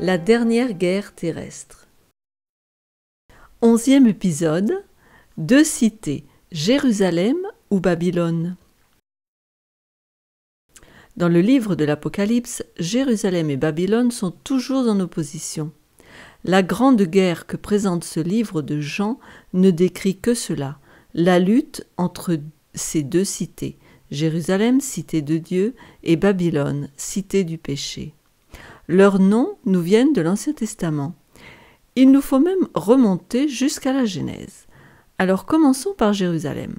La dernière guerre terrestre. 11e épisode. Deux cités, Jérusalem ou Babylone. Dans le livre de l'Apocalypse, Jérusalem et Babylone sont toujours en opposition. La grande guerre que présente ce livre de Jean ne décrit que cela, la lutte entre ces deux cités, Jérusalem, cité de Dieu, et Babylone, cité du péché. Leurs noms nous viennent de l'Ancien Testament. Il nous faut même remonter jusqu'à la Genèse. Alors commençons par Jérusalem.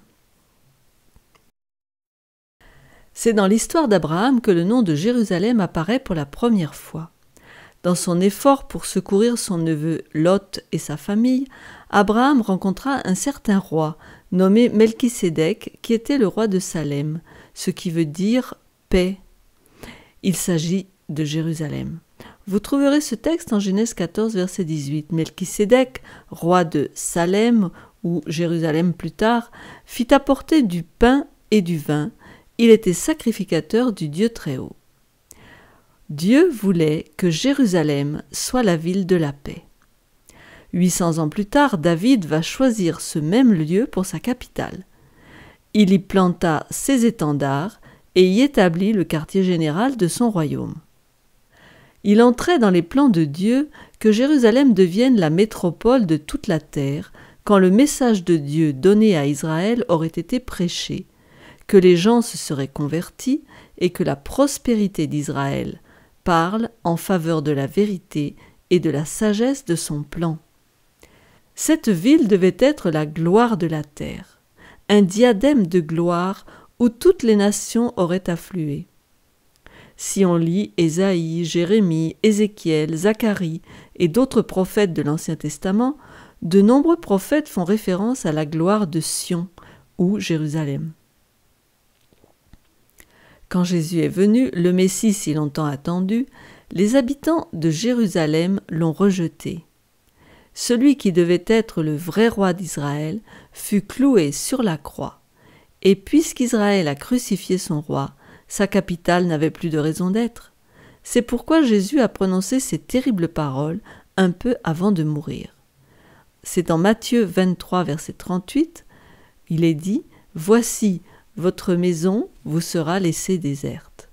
C'est dans l'histoire d'Abraham que le nom de Jérusalem apparaît pour la première fois. Dans son effort pour secourir son neveu Lot et sa famille, Abraham rencontra un certain roi, nommé Melchisédek, qui était le roi de Salem, ce qui veut dire paix. Il s'agit de Jérusalem. Vous trouverez ce texte en Genèse 14, verset 18. Melchisédek, roi de Salem, ou Jérusalem plus tard, fit apporter du pain et du vin. Il était sacrificateur du Dieu Très-Haut. Dieu voulait que Jérusalem soit la ville de la paix. 800 ans plus tard, David va choisir ce même lieu pour sa capitale. Il y planta ses étendards et y établit le quartier général de son royaume. Il entrait dans les plans de Dieu que Jérusalem devienne la métropole de toute la terre quand le message de Dieu donné à Israël aurait été prêché, que les gens se seraient convertis et que la prospérité d'Israël parle en faveur de la vérité et de la sagesse de son plan. Cette ville devait être la gloire de la terre, un diadème de gloire où toutes les nations auraient afflué. Si on lit Ésaïe, Jérémie, Ézéchiel, Zacharie et d'autres prophètes de l'Ancien Testament, de nombreux prophètes font référence à la gloire de Sion ou Jérusalem. Quand Jésus est venu, le Messie si longtemps attendu, les habitants de Jérusalem l'ont rejeté. Celui qui devait être le vrai roi d'Israël fut cloué sur la croix. Et puisqu'Israël a crucifié son roi, sa capitale n'avait plus de raison d'être. C'est pourquoi Jésus a prononcé ces terribles paroles un peu avant de mourir. C'est dans Matthieu 23, verset 38, il est dit « Voici, votre maison vous sera laissée déserte. »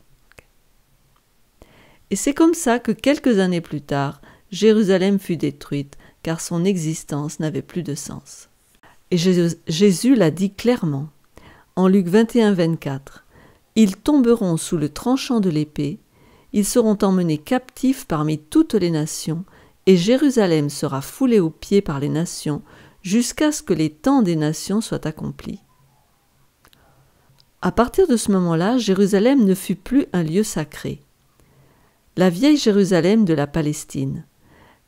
Et c'est comme ça que quelques années plus tard, Jérusalem fut détruite, car son existence n'avait plus de sens. Et Jésus l'a dit clairement, en Luc 21, 24. Ils tomberont sous le tranchant de l'épée, ils seront emmenés captifs parmi toutes les nations, et Jérusalem sera foulée aux pieds par les nations, jusqu'à ce que les temps des nations soient accomplis. À partir de ce moment-là, Jérusalem ne fut plus un lieu sacré. La vieille Jérusalem de la Palestine.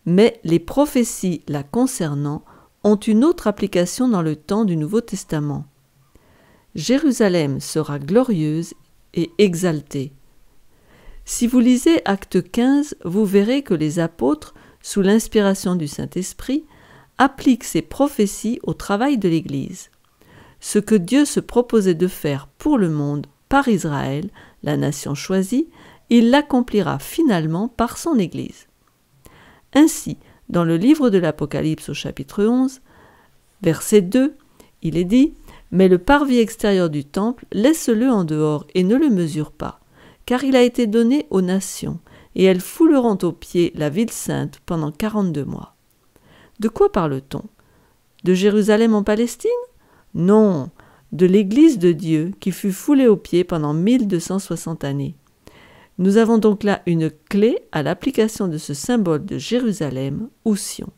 Mais les prophéties la concernant ont une autre application dans le temps du Nouveau Testament. Jérusalem sera glorieuse et exaltée. Si vous lisez Actes 15, vous verrez que les apôtres, sous l'inspiration du Saint-Esprit, appliquent ces prophéties au travail de l'Église. Ce que Dieu se proposait de faire pour le monde par Israël, la nation choisie, il l'accomplira finalement par son Église. Ainsi, dans le livre de l'Apocalypse au chapitre 11, verset 2, il est dit « Mais le parvis extérieur du temple, laisse-le en dehors et ne le mesure pas, car il a été donné aux nations, et elles fouleront aux pieds la ville sainte pendant 42 mois. » De quoi parle-t-on? De Jérusalem en Palestine? Non, de l'Église de Dieu qui fut foulée aux pieds pendant 1260 années. Nous avons donc là une clé à l'application de ce symbole de Jérusalem ou Sion.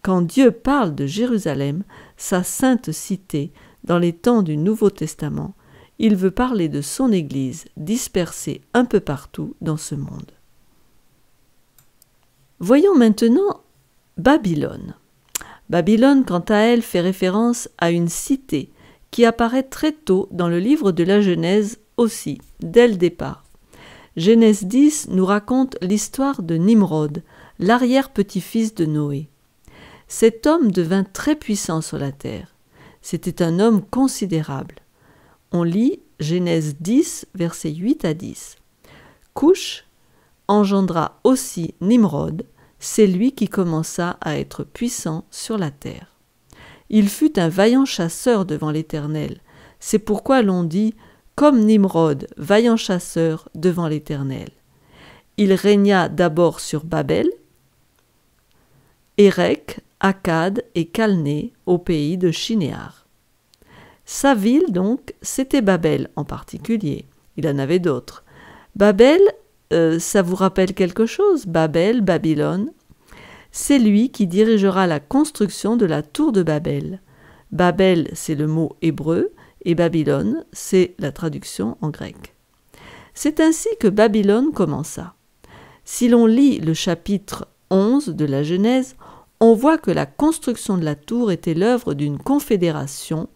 Quand Dieu parle de Jérusalem, sa sainte cité, dans les temps du Nouveau Testament, il veut parler de son Église dispersée un peu partout dans ce monde. Voyons maintenant Babylone. Babylone, quant à elle, fait référence à une cité qui apparaît très tôt dans le livre de la Genèse aussi, dès le départ. Genèse 10 nous raconte l'histoire de Nimrod, l'arrière-petit-fils de Noé. Cet homme devint très puissant sur la terre. C'était un homme considérable. On lit Genèse 10, versets 8 à 10. Coush, engendra aussi Nimrod, c'est lui qui commença à être puissant sur la terre. Il fut un vaillant chasseur devant l'Éternel, c'est pourquoi l'on dit « comme Nimrod, vaillant chasseur devant l'Éternel ». Il régna d'abord sur Babel, Érec, Akkad et Calné au pays de Shinéar. Sa ville, donc, c'était Babel en particulier. Il en avait d'autres. Babel, ça vous rappelle quelque chose? Babel, Babylone. C'est lui qui dirigera la construction de la tour de Babel. Babel, c'est le mot hébreu, et Babylone, c'est la traduction en grec. C'est ainsi que Babylone commença. Si l'on lit le chapitre 11 de la Genèse, on voit que la construction de la tour était l'œuvre d'une confédération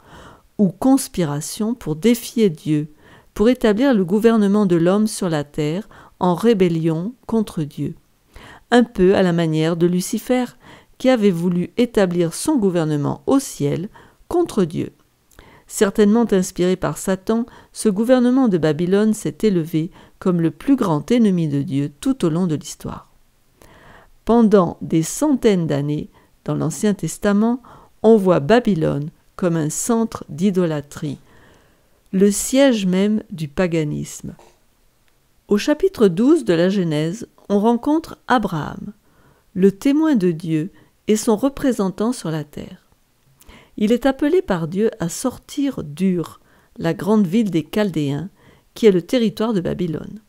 ou conspiration pour défier Dieu, pour établir le gouvernement de l'homme sur la terre en rébellion contre Dieu. Un peu à la manière de Lucifer, qui avait voulu établir son gouvernement au ciel contre Dieu. Certainement inspiré par Satan, ce gouvernement de Babylone s'est élevé comme le plus grand ennemi de Dieu tout au long de l'histoire. Pendant des centaines d'années, dans l'Ancien Testament, on voit Babylone comme un centre d'idolâtrie, le siège même du paganisme. Au chapitre 12 de la Genèse, on rencontre Abraham, le témoin de Dieu et son représentant sur la terre. Il est appelé par Dieu à sortir d'Ur, la grande ville des Chaldéens, qui est le territoire de Babylone.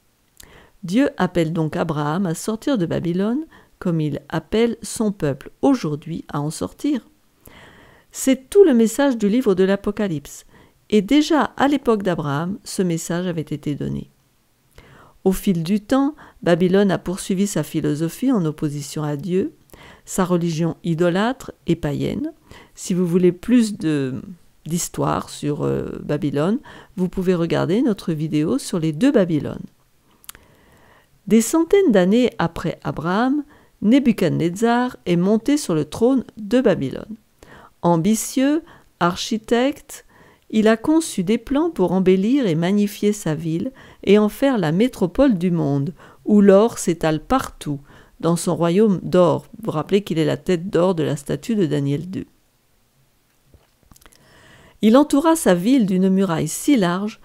Dieu appelle donc Abraham à sortir de Babylone, comme il appelle son peuple aujourd'hui à en sortir. C'est tout le message du livre de l'Apocalypse, et déjà à l'époque d'Abraham, ce message avait été donné. Au fil du temps, Babylone a poursuivi sa philosophie en opposition à Dieu, sa religion idolâtre et païenne. Si vous voulez plus d'histoire sur Babylone, vous pouvez regarder notre vidéo sur les deux Babylones. Des centaines d'années après Abraham, Nebuchadnezzar est monté sur le trône de Babylone. Ambitieux, architecte, il a conçu des plans pour embellir et magnifier sa ville et en faire la métropole du monde, où l'or s'étale partout, dans son royaume d'or. Vous vous rappelez qu'il est la tête d'or de la statue de Daniel II. Il entoura sa ville d'une muraille si large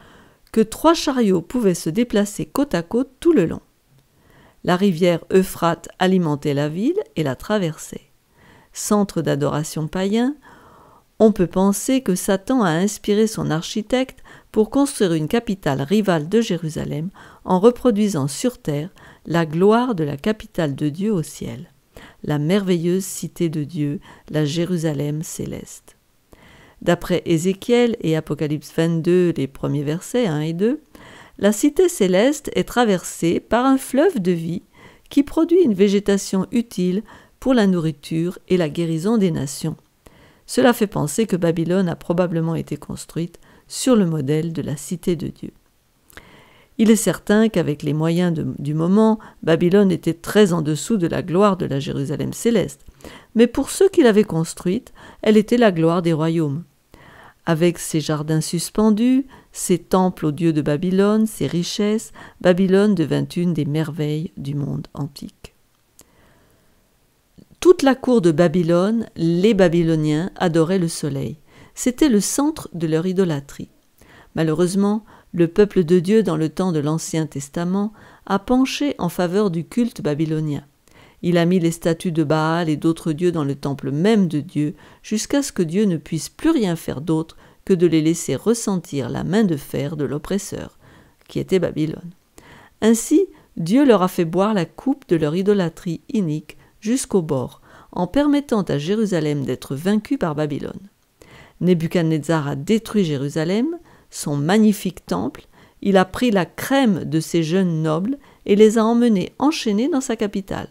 que 3 chariots pouvaient se déplacer côte à côte tout le long. La rivière Euphrate alimentait la ville et la traversait. Centre d'adoration païen, on peut penser que Satan a inspiré son architecte pour construire une capitale rivale de Jérusalem en reproduisant sur terre la gloire de la capitale de Dieu au ciel, la merveilleuse cité de Dieu, la Jérusalem céleste. D'après Ézéchiel et Apocalypse 22, les premiers versets 1 et 2, la cité céleste est traversée par un fleuve de vie qui produit une végétation utile pour la nourriture et la guérison des nations. Cela fait penser que Babylone a probablement été construite sur le modèle de la cité de Dieu. Il est certain qu'avec les moyens du moment, Babylone était très en dessous de la gloire de la Jérusalem céleste. Mais pour ceux qui l'avaient construite, elle était la gloire des royaumes. Avec ses jardins suspendus, ses temples aux dieux de Babylone, ses richesses, Babylone devint une des merveilles du monde antique. Toute la cour de Babylone, les Babyloniens adoraient le soleil. C'était le centre de leur idolâtrie. Malheureusement, le peuple de Dieu dans le temps de l'Ancien Testament a penché en faveur du culte babylonien. Il a mis les statues de Baal et d'autres dieux dans le temple même de Dieu, jusqu'à ce que Dieu ne puisse plus rien faire d'autre que de les laisser ressentir la main de fer de l'oppresseur, qui était Babylone. Ainsi, Dieu leur a fait boire la coupe de leur idolâtrie inique jusqu'au bord, en permettant à Jérusalem d'être vaincue par Babylone. Nebuchadnezzar a détruit Jérusalem, son magnifique temple, il a pris la crème de ses jeunes nobles et les a emmenés enchaînés dans sa capitale.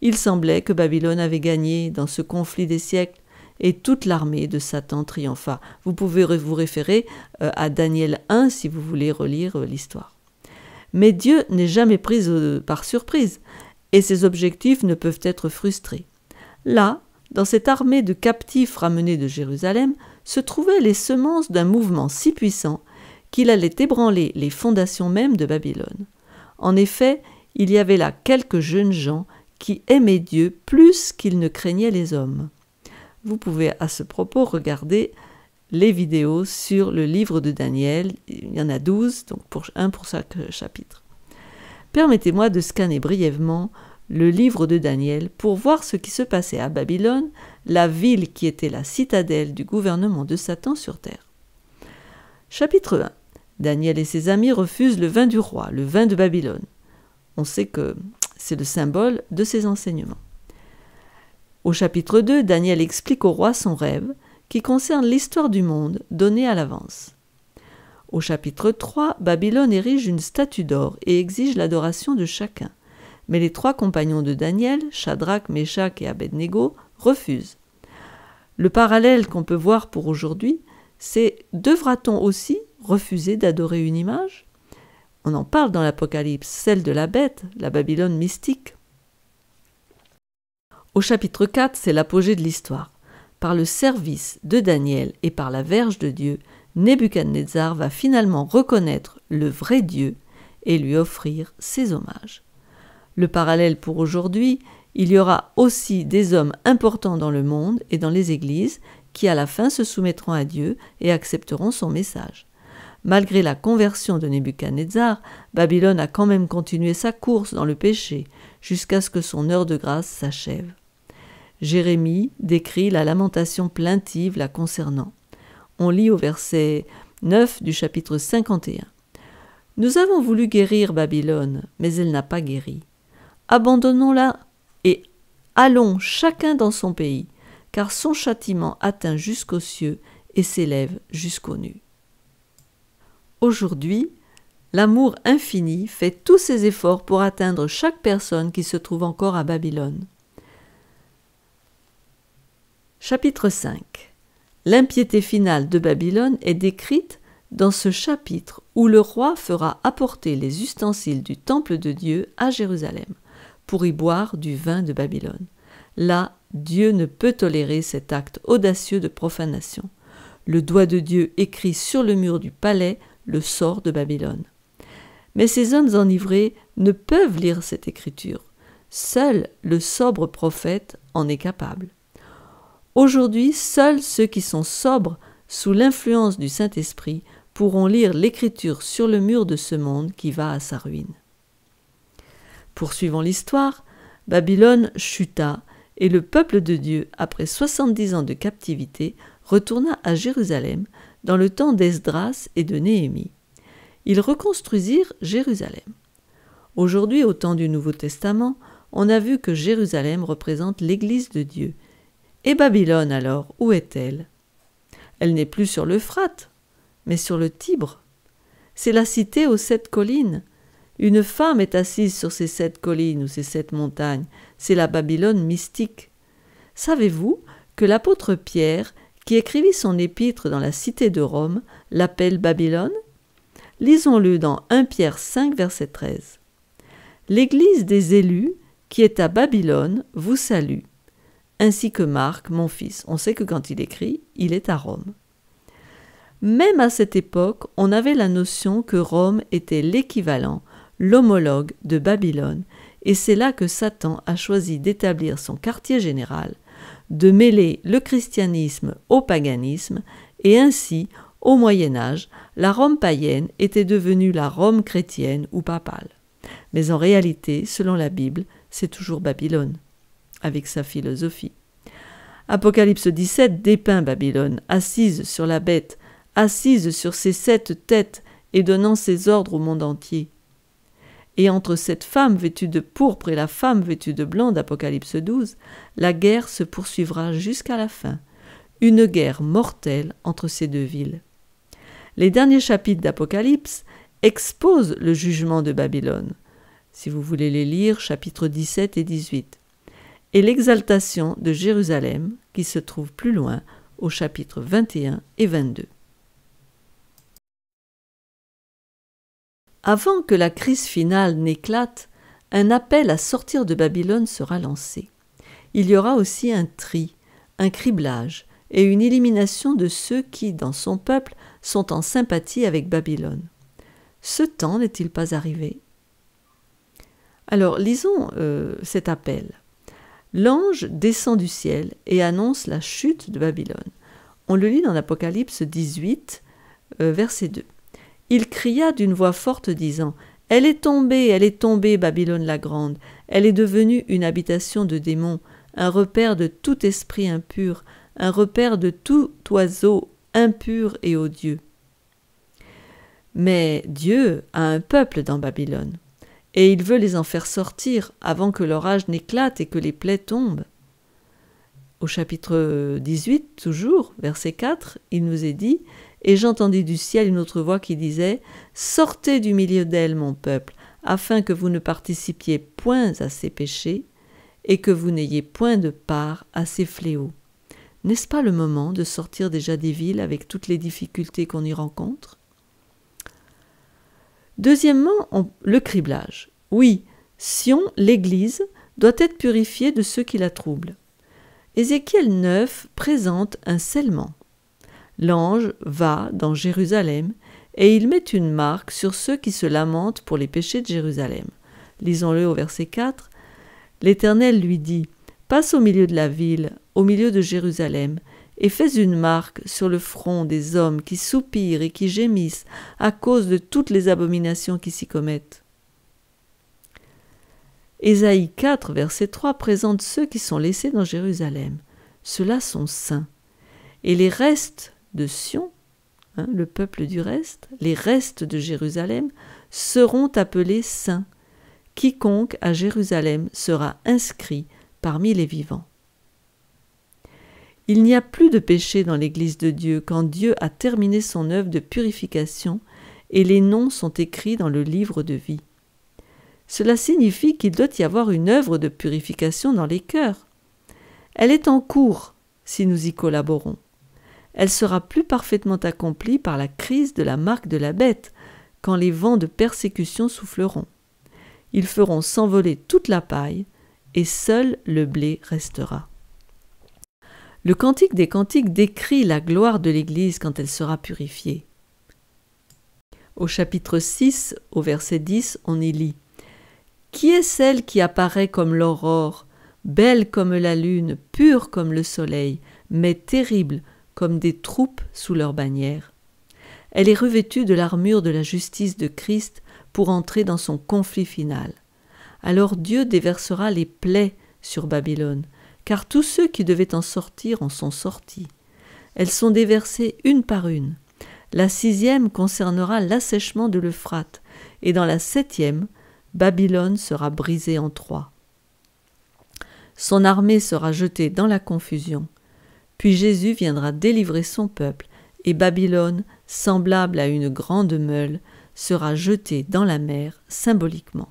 Il semblait que Babylone avait gagné dans ce conflit des siècles et toute l'armée de Satan triompha. Vous pouvez vous référer à Daniel 1 si vous voulez relire l'histoire. Mais Dieu n'est jamais pris par surprise et ses objectifs ne peuvent être frustrés. Là, dans cette armée de captifs ramenés de Jérusalem, se trouvaient les semences d'un mouvement si puissant qu'il allait ébranler les fondations mêmes de Babylone. En effet, il y avait là quelques jeunes gens qui aimaient Dieu plus qu'ils ne craignaient les hommes. Vous pouvez à ce propos regarder les vidéos sur le livre de Daniel. Il y en a 12, donc un pour chaque chapitre. Permettez-moi de scanner brièvement le livre de Daniel pour voir ce qui se passait à Babylone, la ville qui était la citadelle du gouvernement de Satan sur terre. Chapitre 1. Daniel et ses amis refusent le vin du roi, le vin de Babylone. On sait que c'est le symbole de ses enseignements. Au chapitre 2, Daniel explique au roi son rêve qui concerne l'histoire du monde donnée à l'avance. Au chapitre 3, Babylone érige une statue d'or et exige l'adoration de chacun. Mais les 3 compagnons de Daniel, Shadrach, Meshach et Abednego, refusent. Le parallèle qu'on peut voir pour aujourd'hui, c'est devra-t-on aussi refuser d'adorer une image ? On en parle dans l'Apocalypse, celle de la bête, la Babylone mystique. Au chapitre 4, c'est l'apogée de l'histoire. Par le service de Daniel et par la verge de Dieu, Nebuchadnezzar va finalement reconnaître le vrai Dieu et lui offrir ses hommages. Le parallèle pour aujourd'hui, il y aura aussi des hommes importants dans le monde et dans les églises qui à la fin se soumettront à Dieu et accepteront son message. Malgré la conversion de Nebuchadnezzar, Babylone a quand même continué sa course dans le péché jusqu'à ce que son heure de grâce s'achève. Jérémie décrit la lamentation plaintive la concernant. On lit au verset 9 du chapitre 51. « Nous avons voulu guérir Babylone, mais elle n'a pas guéri. Abandonnons-la et allons chacun dans son pays, car son châtiment atteint jusqu'aux cieux et s'élève jusqu'aux nues. » Aujourd'hui, l'amour infini fait tous ses efforts pour atteindre chaque personne qui se trouve encore à Babylone. Chapitre 5. L'impiété finale de Babylone est décrite dans ce chapitre où le roi fera apporter les ustensiles du temple de Dieu à Jérusalem pour y boire du vin de Babylone. Là, Dieu ne peut tolérer cet acte audacieux de profanation. Le doigt de Dieu écrit sur le mur du palais le sort de Babylone. Mais ces hommes enivrés ne peuvent lire cette écriture. Seul le sobre prophète en est capable. Aujourd'hui, seuls ceux qui sont sobres sous l'influence du Saint-Esprit pourront lire l'écriture sur le mur de ce monde qui va à sa ruine. Poursuivons l'histoire, Babylone chuta et le peuple de Dieu, après 70 ans de captivité, retourna à Jérusalem dans le temps d'Esdras et de Néhémie. Ils reconstruisirent Jérusalem. Aujourd'hui, au temps du Nouveau Testament, on a vu que Jérusalem représente l'Église de Dieu. Et Babylone alors, où est-elle ? Elle n'est plus sur l'Euphrate, mais sur le Tibre. C'est la cité aux 7 collines. Une femme est assise sur ces 7 collines ou ces 7 montagnes. C'est la Babylone mystique. Savez-vous que l'apôtre Pierre, qui écrivit son épître dans la cité de Rome, l'appelle Babylone ? Lisons-le dans 1 Pierre 5, verset 13. « L'Église des élus, qui est à Babylone, vous salue, ainsi que Marc, mon fils. » On sait que quand il écrit, il est à Rome. Même à cette époque, on avait la notion que Rome était l'équivalent, l'homologue de Babylone, et c'est là que Satan a choisi d'établir son quartier général, de mêler le christianisme au paganisme, et ainsi, au Moyen-Âge, la Rome païenne était devenue la Rome chrétienne ou papale. Mais en réalité, selon la Bible, c'est toujours Babylone, avec sa philosophie. Apocalypse 17 dépeint Babylone, assise sur la bête, assise sur ses 7 têtes et donnant ses ordres au monde entier. Et entre cette femme vêtue de pourpre et la femme vêtue de blanc d'Apocalypse 12, la guerre se poursuivra jusqu'à la fin, une guerre mortelle entre ces 2 villes. Les derniers chapitres d'Apocalypse exposent le jugement de Babylone, si vous voulez les lire, chapitres 17 et 18, et l'exaltation de Jérusalem, qui se trouve plus loin, au chapitre 21 et 22. Avant que la crise finale n'éclate, un appel à sortir de Babylone sera lancé. Il y aura aussi un tri, un criblage et une élimination de ceux qui, dans son peuple, sont en sympathie avec Babylone. Ce temps n'est-il pas arrivé ? Alors, lisons cet appel. L'ange descend du ciel et annonce la chute de Babylone. On le lit dans l'Apocalypse 18, verset 2. Il cria d'une voix forte disant « elle est tombée, Babylone la grande. Elle est devenue une habitation de démons, un repère de tout esprit impur, un repère de tout oiseau impur et odieux. » Mais Dieu a un peuple dans Babylone, et il veut les en faire sortir avant que l'orage n'éclate et que les plaies tombent. Au chapitre 18, toujours, verset 4, il nous est dit « Et j'entendis du ciel une autre voix qui disait « Sortez du milieu d'elle, mon peuple, afin que vous ne participiez point à ses péchés et que vous n'ayez point de part à ses fléaux. » N'est-ce pas le moment de sortir déjà des villes avec toutes les difficultés qu'on y rencontre? Deuxièmement, le criblage. Oui, Sion, l'Église, doit être purifiée de ceux qui la troublent. Ézéchiel 9 présente un scellement. L'ange va dans Jérusalem et il met une marque sur ceux qui se lamentent pour les péchés de Jérusalem. Lisons-le au verset 4. L'Éternel lui dit « Passe au milieu de la ville, au milieu de Jérusalem, et fais une marque sur le front des hommes qui soupirent et qui gémissent à cause de toutes les abominations qui s'y commettent. » Ésaïe 4, verset 3 présente ceux qui sont laissés dans Jérusalem. Ceux-là sont saints. Et les restes de Sion, le peuple du reste, les restes de Jérusalem, seront appelés saints. Quiconque à Jérusalem sera inscrit parmi les vivants. Il n'y a plus de péché dans l'Église de Dieu quand Dieu a terminé son œuvre de purification et les noms sont écrits dans le livre de vie. Cela signifie qu'il doit y avoir une œuvre de purification dans les cœurs. Elle est en cours si nous y collaborons. Elle sera plus parfaitement accomplie par la crise de la marque de la bête, quand les vents de persécution souffleront. Ils feront s'envoler toute la paille, et seul le blé restera. Le Cantique des Cantiques décrit la gloire de l'Église quand elle sera purifiée. Au chapitre 6, au verset 10, on y lit « Qui est celle qui apparaît comme l'aurore, belle comme la lune, pure comme le soleil, mais terrible comme des troupes sous leur bannière. Elle est revêtue de l'armure de la justice de Christ pour entrer dans son conflit final. Alors Dieu déversera les plaies sur Babylone, car tous ceux qui devaient en sortir en sont sortis. Elles sont déversées une par une. La 6e concernera l'assèchement de l'Euphrate, et dans la 7e, Babylone sera brisée en 3. Son armée sera jetée dans la confusion. Puis Jésus viendra délivrer son peuple, et Babylone, semblable à une grande meule, sera jetée dans la mer symboliquement.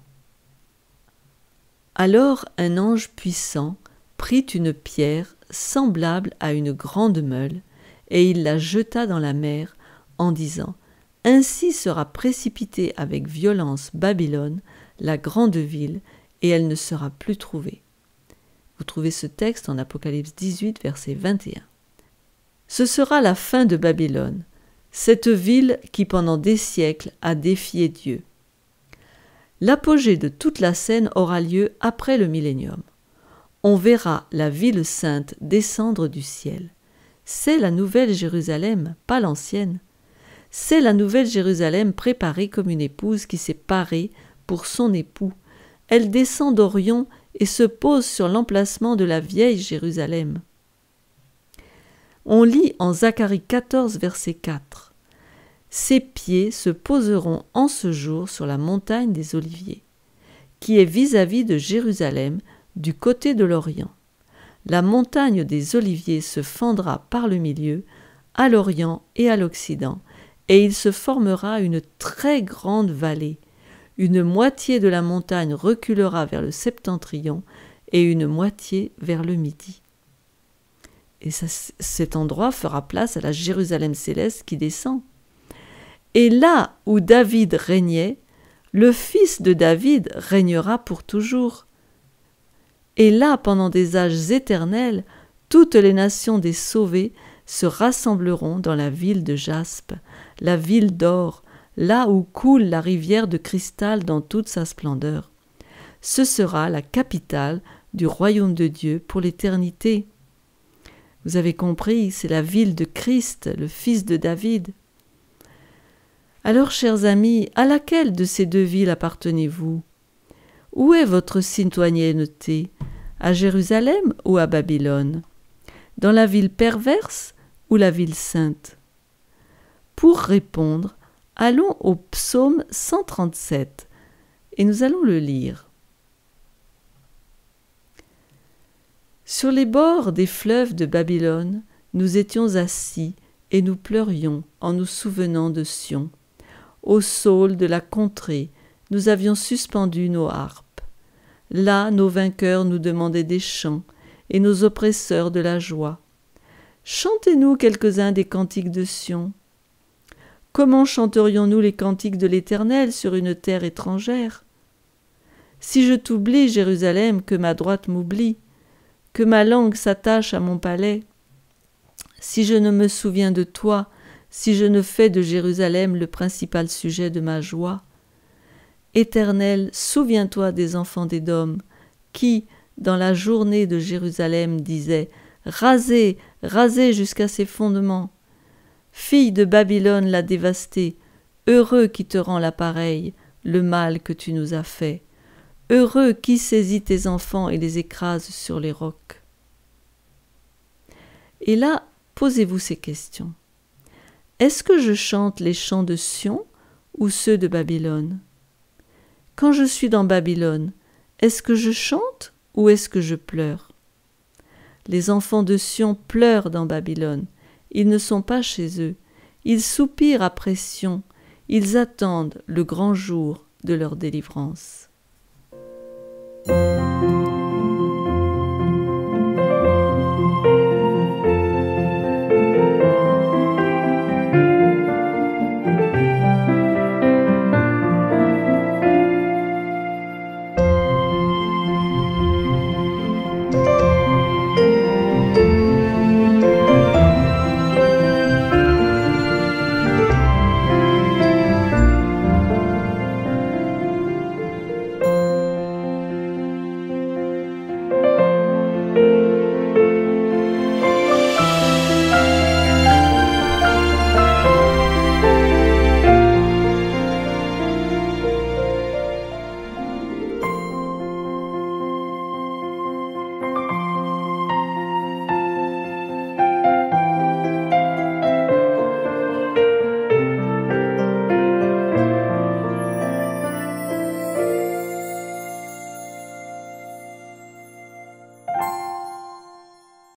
Alors un ange puissant prit une pierre semblable à une grande meule, et il la jeta dans la mer, en disant « Ainsi sera précipitée avec violence Babylone, la grande ville, et elle ne sera plus trouvée. » Vous trouvez ce texte en Apocalypse 18, verset 21. Ce sera la fin de Babylone, cette ville qui pendant des siècles a défié Dieu. L'apogée de toute la scène aura lieu après le millénium. On verra la ville sainte descendre du ciel. C'est la nouvelle Jérusalem, pas l'ancienne. C'est la nouvelle Jérusalem préparée comme une épouse qui s'est parée pour son époux. Elle descend d'Orion et se pose sur l'emplacement de la vieille Jérusalem. On lit en Zacharie 14, verset 4. « Ses pieds se poseront en ce jour sur la montagne des Oliviers, qui est vis-à-vis de Jérusalem, du côté de l'Orient. La montagne des Oliviers se fendra par le milieu, à l'Orient et à l'Occident, et il se formera une très grande vallée. Une moitié de la montagne reculera vers le septentrion et une moitié vers le midi. » Et cet endroit fera place à la Jérusalem céleste qui descend. Et là où David régnait, le fils de David régnera pour toujours. Et là, pendant des âges éternels, toutes les nations des sauvés se rassembleront dans la ville de jaspe, la ville d'or, là où coule la rivière de cristal dans toute sa splendeur. Ce sera la capitale du royaume de Dieu pour l'éternité. Vous avez compris, c'est la ville de Christ, le fils de David. Alors, chers amis, à laquelle de ces deux villes appartenez-vous? Où est votre citoyenneté? À Jérusalem ou à Babylone? Dans la ville perverse ou la ville sainte? Pour répondre, allons au psaume 137 et nous allons le lire. Sur les bords des fleuves de Babylone, nous étions assis et nous pleurions en nous souvenant de Sion. Au saule de la contrée, nous avions suspendu nos harpes. Là, nos vainqueurs nous demandaient des chants et nos oppresseurs de la joie. Chantez-nous quelques-uns des cantiques de Sion. Comment chanterions-nous les cantiques de l'Éternel sur une terre étrangère? Si je t'oublie, Jérusalem, que ma droite m'oublie, que ma langue s'attache à mon palais, si je ne me souviens de toi, si je ne fais de Jérusalem le principal sujet de ma joie. Éternel, souviens-toi des enfants d'Édom, qui, dans la journée de Jérusalem, disaient « Rasez, rasez jusqu'à ses fondements ! Fille de Babylone l'a dévastée, heureux qui te rend l'appareil, le mal que tu nous as fait. Heureux qui saisit tes enfants et les écrase sur les rocs. » Et là, posez-vous ces questions. Est-ce que je chante les chants de Sion ou ceux de Babylone? Quand je suis dans Babylone, est-ce que je chante ou est-ce que je pleure? Les enfants de Sion pleurent dans Babylone. Ils ne sont pas chez eux. Ils soupirent après Sion. Ils attendent le grand jour de leur délivrance.